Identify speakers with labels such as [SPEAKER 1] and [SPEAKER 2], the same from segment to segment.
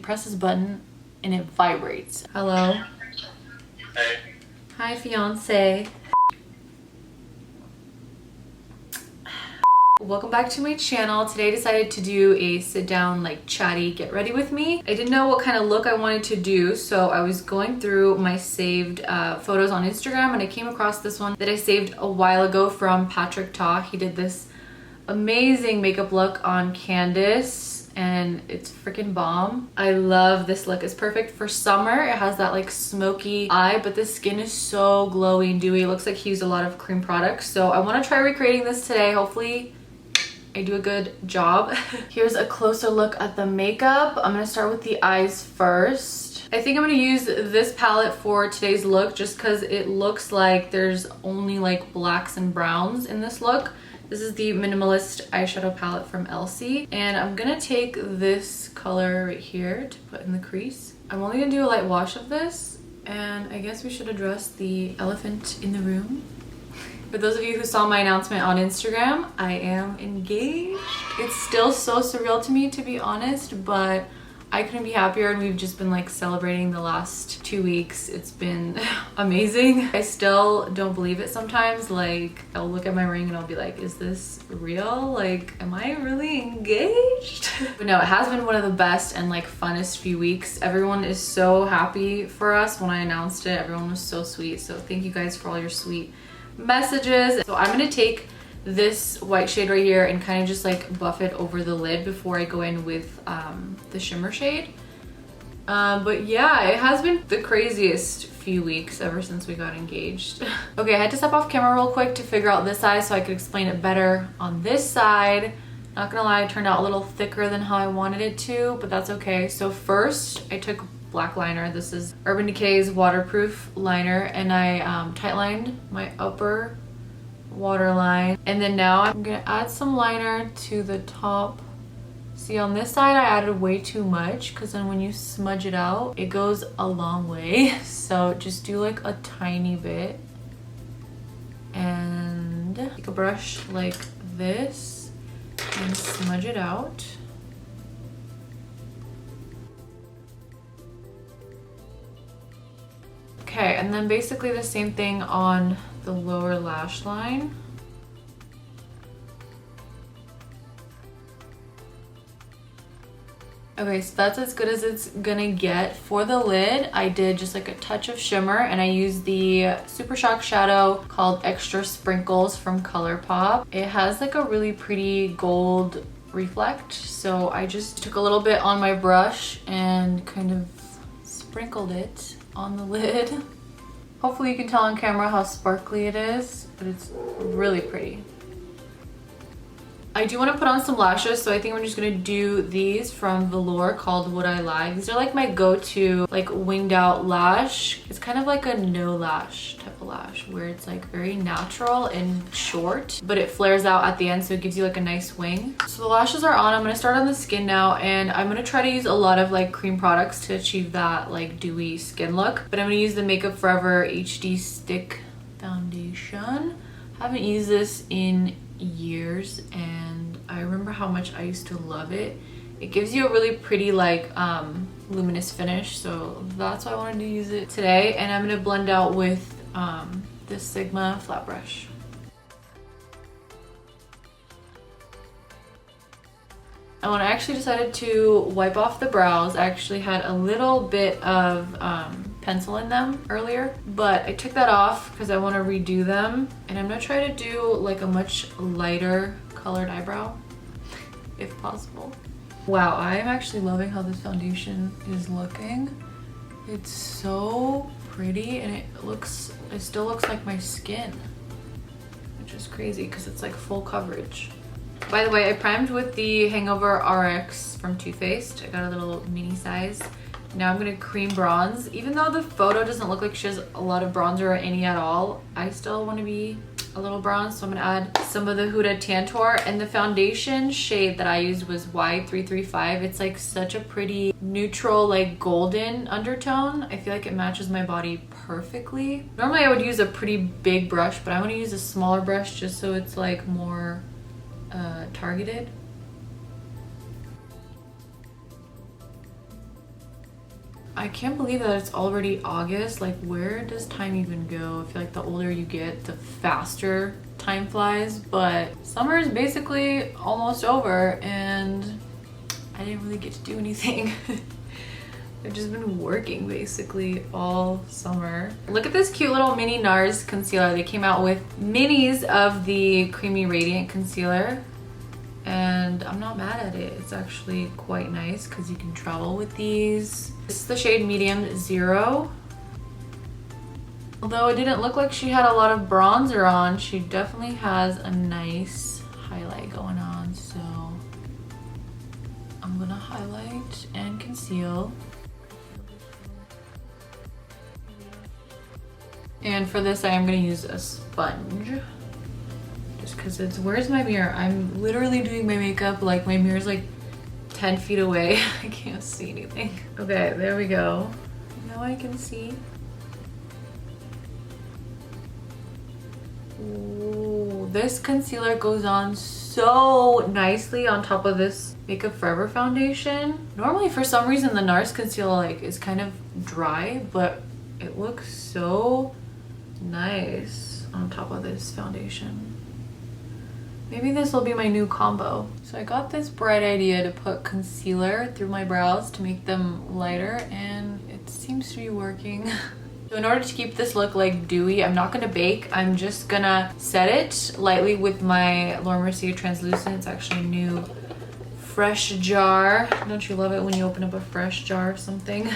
[SPEAKER 1] press this button and it vibrates. Hello.
[SPEAKER 2] Hey.
[SPEAKER 1] Hi, fiance. Welcome back to my channel. Today I decided to do a sit down, like chatty, get ready with me. I didn't know what kind of look I wanted to do, so I was going through my saved photos on Instagram and I came across this one that I saved a while ago from Patrick Ta. He did this amazing makeup look on Candice and it's freaking bomb. I love this look. It's perfect for summer. It has that like smoky eye, but the skin is so glowy and dewy. It looks like he used a lot of cream products. So I want to try recreating this today. Hopefully I do a good job. Here's a closer look at the makeup. I'm gonna start with the eyes first. I think I'm gonna use this palette for today's look just because it looks like there's only like blacks and browns in this look. This is the Minimalist eyeshadow palette from Elsie. And I'm gonna take this color right here to put in the crease. I'm only gonna do a light wash of this. And I guess we should address the elephant in the room. For those of you who saw my announcement on Instagram, I am engaged. It's still so surreal to me, to be honest, but I couldn't be happier, and we've just been like celebrating the last 2 weeks. It's been amazing. I still don't believe it sometimes. Like, I'll look at my ring and I'll be like, is this real? Like, am I really engaged? But no, it has been one of the best and like funnest few weeks. Everyone is so happy for us when I announced it. Everyone was so sweet. So thank you guys for all your sweet messages. So I'm gonna take this white shade right here and kind of just like buff it over the lid before I go in with the shimmer shade. But yeah, it has been the craziest few weeks ever since we got engaged. Okay, I had to step off camera real quick to figure out this eye so I could explain it better on this side. Not gonna lie, it turned out a little thicker than how I wanted it to, but that's okay. So first I took black liner. This is Urban Decay's waterproof liner, and I tight lined my upper waterline, and then now I'm gonna add some liner to the top. See, on this side I added way too much because then when you smudge it out it goes a long way. So just do like a tiny bit and take a brush like this and smudge it out. Okay, and then basically the same thing on the lower lash line. Okay, so that's as good as it's gonna get. For the lid, I did just like a touch of shimmer, and I used the Super Shock shadow called Extra Sprinkles from ColourPop. It has like a really pretty gold reflect, so I just took a little bit on my brush and kind of sprinkled it on the lid. Hopefully you can tell on camera how sparkly it is, but it's really pretty. I do want to put on some lashes, so I think I'm just gonna do these from Velour called Would I Lie. These are like my go-to like winged out lash. It's kind of like a no lash type of lash where it's like very natural and short, but it flares out at the end, so it gives you like a nice wing. So the lashes are on. I'm gonna start on the skin now, and I'm gonna try to use a lot of like cream products to achieve that like dewy skin look. But I'm gonna use the Makeup Forever HD Stick Foundation. Haven't used this in years, and I remember how much I used to love it. It gives you a really pretty like luminous finish, so that's why I wanted to use it today. And I'm gonna blend out with this Sigma flat brush. And when I actually decided to wipe off the brows, I actually had a little bit of pencil in them earlier, but I took that off because I want to redo them, and I'm gonna try to do like a much lighter colored eyebrow if possible. Wow, I am actually loving how this foundation is looking. It's so pretty, and it still looks like my skin, which is crazy because it's like full coverage. By the way, I primed with the Hangover RX from Too Faced. I got a little mini size. Now I'm gonna cream bronze. Even though the photo doesn't look like she has a lot of bronzer or any at all, I still want to be a little bronze, so I'm gonna add some of the Huda Tantour. And the foundation shade that I used was Y335. It's like such a pretty neutral, like golden undertone. I feel like it matches my body perfectly. Normally I would use a pretty big brush, but I'm gonna use a smaller brush just so it's like more targeted. I can't believe that it's already August. Like, where does time even go? I feel like the older you get, the faster time flies, but summer is basically almost over and I didn't really get to do anything. I've just been working basically all summer. Look at this cute little mini NARS concealer. They came out with minis of the Creamy Radiant Concealer and I'm not mad at it. It's actually quite nice because you can travel with these. This is the shade Medium 0. Although it didn't look like she had a lot of bronzer on, she definitely has a nice highlight going on. So I'm gonna highlight and conceal. And for this, I am gonna use a sponge. Just cause it's, where's my mirror? I'm literally doing my makeup, like my mirror's like 10 feet away. I can't see anything. Okay, there we go. Now I can see. Ooh, this concealer goes on so nicely on top of this Makeup Forever foundation. Normally for some reason the NARS concealer like is kind of dry, but it looks so nice on top of this foundation. Maybe this will be my new combo. So I got this bright idea to put concealer through my brows to make them lighter, and it seems to be working. So in order to keep this look like dewy, I'm not gonna bake. I'm just gonna set it lightly with my Laura Mercier Translucent. It's actually a new fresh jar. Don't you love it when you open up a fresh jar of something?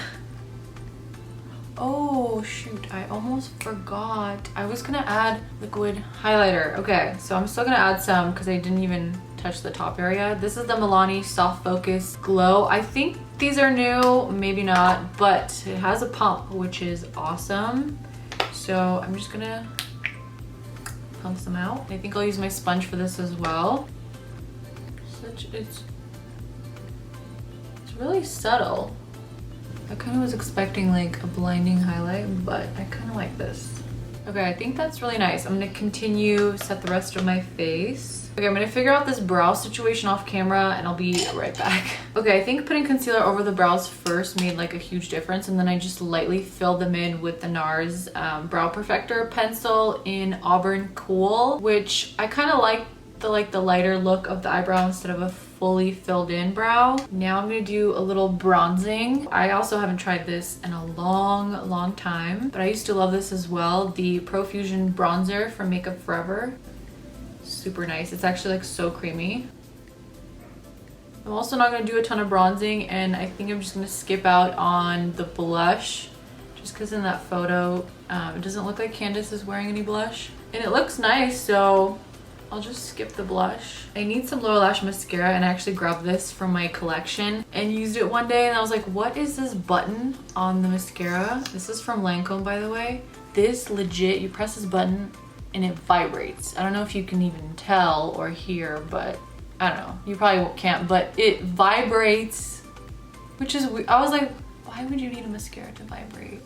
[SPEAKER 1] Oh shoot, I almost forgot. I was gonna add liquid highlighter. Okay, so I'm still gonna add some because I didn't even touch the top area. This is the Milani Soft Focus Glow. I think these are new, maybe not, but it has a pump, which is awesome. So I'm just gonna pump some out. I think I'll use my sponge for this as well. It's really subtle. I kind of was expecting like a blinding highlight, but I kind of like this. Okay, I think that's really nice. I'm gonna continue set the rest of my face. Okay, I'm gonna figure out this brow situation off camera and I'll be right back. Okay, I think putting concealer over the brows first made like a huge difference, and then I just lightly filled them in with the NARS Brow Perfector pencil in Auburn Cool, which I kind of like the lighter look of the eyebrow instead of a fully filled in brow. Now I'm gonna do a little bronzing. I also haven't tried this in a long time, but I used to love this as well. The Profusion bronzer from Makeup Forever. Super nice. It's actually like so creamy. I'm also not gonna do a ton of bronzing, and I think I'm just gonna skip out on the blush just because in that photo it doesn't look like Candice is wearing any blush, and it looks nice, so I'll just skip the blush. I need some lower lash mascara, and I actually grabbed this from my collection and used it one day, and I was like, what is this button on the mascara? This is from Lancome, by the way. This legit, you press this button and it vibrates. I don't know if you can even tell or hear, but I don't know. You probably can't, but it vibrates, which is weird. I was like, why would you need a mascara to vibrate?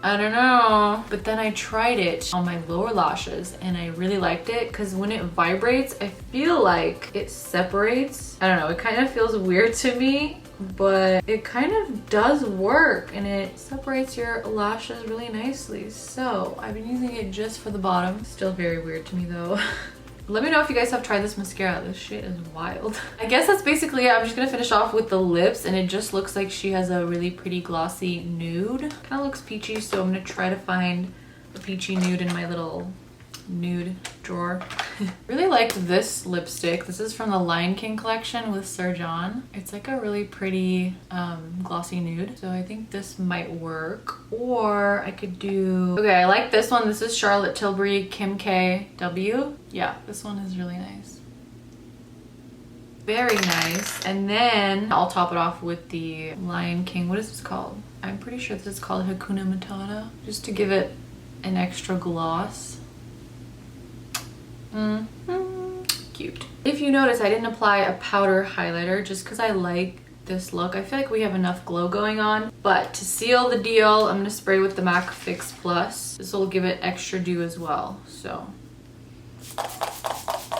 [SPEAKER 1] I don't know. But then I tried it on my lower lashes and I really liked it because when it vibrates, I feel like it separates. I don't know, it kind of feels weird to me, but it kind of does work and it separates your lashes really nicely. So I've been using it just for the bottom. Still very weird to me though. Let me know if you guys have tried this mascara. This shit is wild. I guess that's basically it. I'm just gonna finish off with the lips, and it just looks like she has a really pretty glossy nude. Kind of looks peachy, so I'm gonna try to find a peachy nude in my little nude drawer. Really liked this lipstick. This is from the Lion King collection with Sir John. It's like a really pretty glossy nude, so I think this might work. Or I could do, okay, I like this one. This is Charlotte Tilbury Kim K W. Yeah, this one is really nice. Very nice. And then I'll top it off with the Lion King, what is this called? I'm pretty sure this is called Hakuna Matata, just to give it an extra gloss. Cute. If you notice, I didn't apply a powder highlighter just because I like this look. I feel like we have enough glow going on, but to seal the deal, I'm gonna spray with the MAC Fix Plus. This will give it extra dew as well. So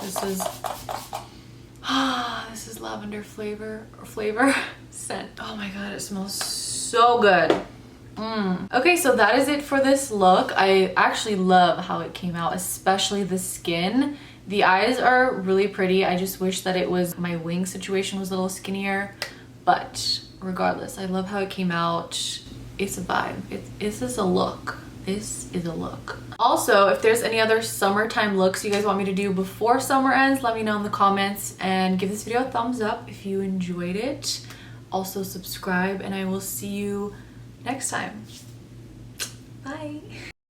[SPEAKER 1] this is this is lavender flavor scent. Oh my god, it smells so good. Okay, so that is it for this look. I actually love how it came out, especially the skin. The eyes are really pretty. I just wish that it was, my wing situation was a little skinnier, but regardless, I love how it came out. It's a vibe. This is a look. This is a look. Also, if there's any other summertime looks you guys want me to do before summer ends, let me know in the comments, and give this video a thumbs up if you enjoyed it. Also subscribe, and I will see you next time. Bye.